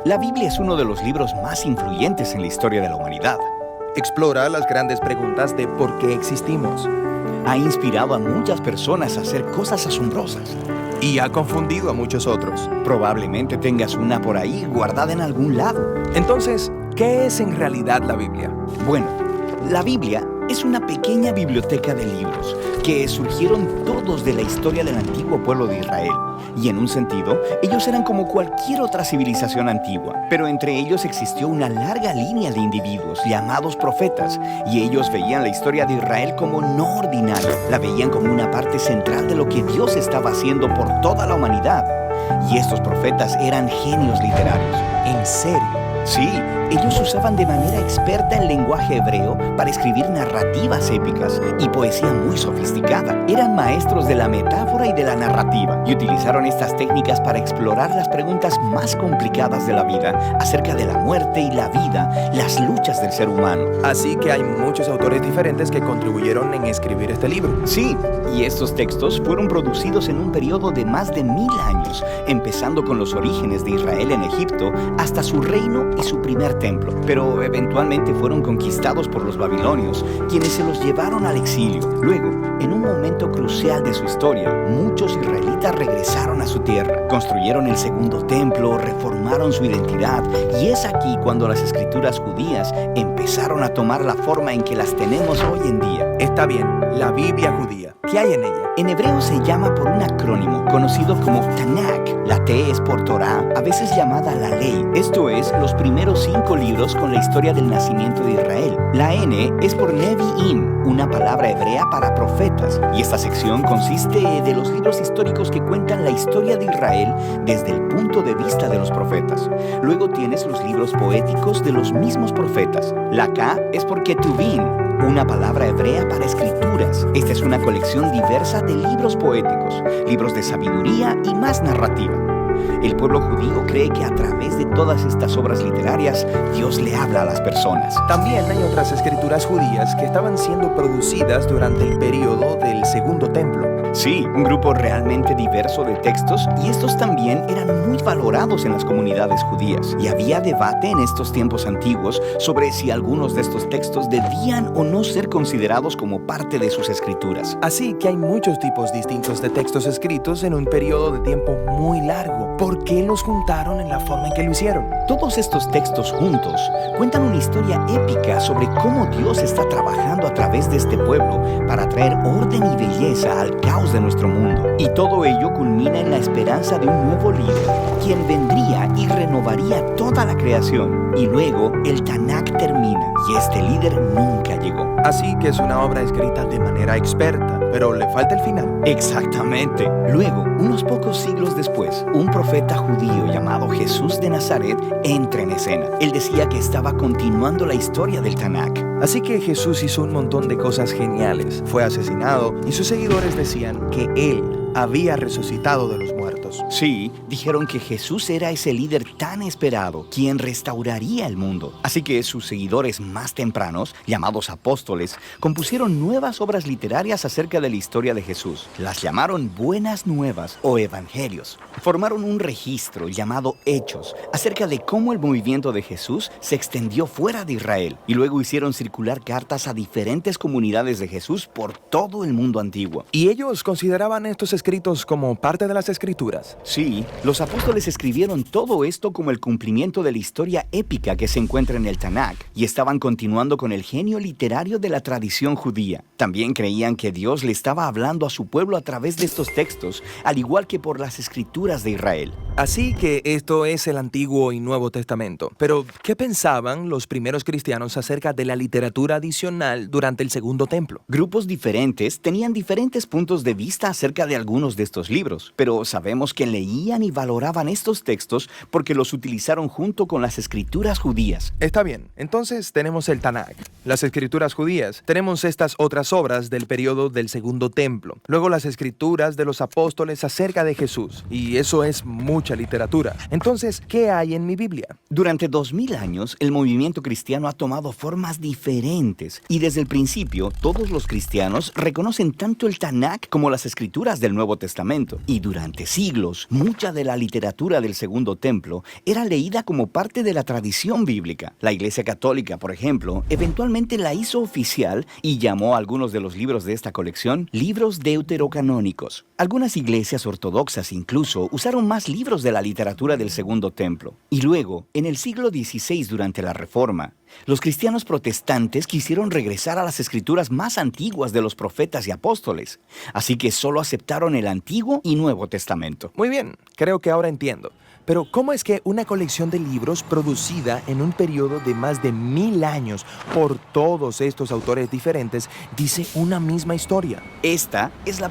La Biblia es uno de los libros más influyentes en la historia de la humanidad. Explora las grandes preguntas de por qué existimos. Ha inspirado a muchas personas a hacer cosas asombrosas. Y ha confundido a muchos otros. Probablemente tengas una por ahí guardada en algún lado. Entonces, ¿qué es en realidad la Biblia? Bueno, la Biblia es una pequeña biblioteca de libros que surgieron todos de la historia del antiguo pueblo de Israel. Y en un sentido, ellos eran como cualquier otra civilización antigua, pero entre ellos existió una larga línea de individuos llamados profetas, y ellos veían la historia de Israel como no ordinaria, la veían como una parte central de lo que Dios estaba haciendo por toda la humanidad. Y estos profetas eran genios literarios. ¿En serio? Sí, ellos usaban de manera experta el lenguaje hebreo para escribir narrativas épicas y poesía muy sofisticada. Eran maestros de la metáfora y de la narrativa y utilizaron estas técnicas para explorar las preguntas más complicadas de la vida acerca de la muerte y la vida, las luchas del ser humano. Así que hay muchos autores diferentes que contribuyeron en escribir este libro. Sí, y estos textos fueron producidos en un periodo de más de 1000 años, empezando con los orígenes de Israel en Egipto hasta su reino y su primer templo, pero eventualmente fueron conquistados por los babilonios, quienes se los llevaron al exilio. Luego, en un momento crucial de su historia, muchos israelitas regresaron a su tierra, construyeron el segundo templo, reformaron su identidad, y es aquí cuando las escrituras judías empezaron a tomar la forma en que las tenemos hoy en día. Está bien, la Biblia judía. ¿Qué hay en ella? En hebreo se llama por un acrónimo conocido como Tanakh. La T es por Torah, a veces llamada la ley. Esto es, los primeros 5 libros con la historia del nacimiento de Israel. La N es por Nevi'im, una palabra hebrea para profetas. Y esta sección consiste de los libros históricos que cuentan la historia de Israel desde el punto de vista de los profetas. Luego tienes los libros poéticos de los mismos profetas. La K es por Ketuvim, una palabra hebrea para escrituras. Esta es una colección diversa de libros poéticos, libros de sabiduría y más narrativa. El pueblo judío cree que a través de todas estas obras literarias, Dios le habla a las personas. También hay otras escrituras judías que estaban siendo producidas durante el periodo del Segundo Templo. Sí, un grupo realmente diverso de textos, y estos también eran muy valorados en las comunidades judías. Y había debate en estos tiempos antiguos sobre si algunos de estos textos debían o no ser considerados como parte de sus escrituras. Así que hay muchos tipos distintos de textos escritos en un periodo de tiempo muy largo. ¿Por qué los juntaron en la forma en que lo hicieron? Todos estos textos juntos cuentan una historia épica sobre cómo Dios está trabajando a través de este pueblo para traer orden y belleza al caos de nuestro mundo. Y todo ello culmina en la esperanza de un nuevo líder, quien vendría y renovaría toda la creación. Y luego el Tanakh termina y este líder nunca llegó. Así que es una obra escrita de manera experta, pero le falta el final. Exactamente. Luego, unos pocos siglos después, un profeta judío llamado Jesús de Nazaret entra en escena. Él decía que estaba continuando la historia del Tanakh. Así que Jesús hizo un montón de cosas geniales. Fue asesinado y sus seguidores decían que él había resucitado de los muertos. Sí, dijeron que Jesús era ese líder tan esperado, quien restauraría el mundo. Así que sus seguidores más tempranos, llamados apóstoles, compusieron nuevas obras literarias acerca de la historia de Jesús. Las llamaron Buenas Nuevas o Evangelios. Formaron un registro llamado Hechos acerca de cómo el movimiento de Jesús se extendió fuera de Israel, y luego hicieron circular cartas a diferentes comunidades de Jesús por todo el mundo antiguo. ¿Y ellos consideraban estos escritos como parte de las escrituras? Sí, los apóstoles escribieron todo esto como el cumplimiento de la historia épica que se encuentra en el Tanakh, y estaban continuando con el genio literario de la tradición judía. También creían que Dios le estaba hablando a su pueblo a través de estos textos, al igual que por las escrituras de Israel. Así que esto es el Antiguo y Nuevo Testamento. Pero, ¿qué pensaban los primeros cristianos acerca de la literatura adicional durante el Segundo Templo? Grupos diferentes tenían diferentes puntos de vista acerca de algunos de estos libros, pero sabemos que leían y valoraban estos textos porque los utilizaron junto con las escrituras judías. Está bien, entonces tenemos el Tanakh, las escrituras judías, tenemos estas otras las obras del periodo del Segundo Templo, luego las escrituras de los apóstoles acerca de Jesús, y eso es mucha literatura. Entonces, ¿qué hay en mi Biblia? Durante 2000 años, el movimiento cristiano ha tomado formas diferentes, y desde el principio, todos los cristianos reconocen tanto el Tanakh como las escrituras del Nuevo Testamento. Y durante siglos, mucha de la literatura del Segundo Templo era leída como parte de la tradición bíblica. La Iglesia Católica, por ejemplo, eventualmente la hizo oficial y llamó a algunos de los libros de esta colección libros deuterocanónicos. Algunas iglesias ortodoxas incluso usaron más libros de la literatura del Segundo Templo. Y luego, en el siglo XVI, durante la Reforma, los cristianos protestantes quisieron regresar a las escrituras más antiguas de los profetas y apóstoles, así que solo aceptaron el Antiguo y Nuevo Testamento. Muy bien, creo que ahora entiendo. Pero ¿cómo es que una colección de libros producida en un periodo de más de 1000 años por todos estos autores diferentes dice una misma historia? Esta es la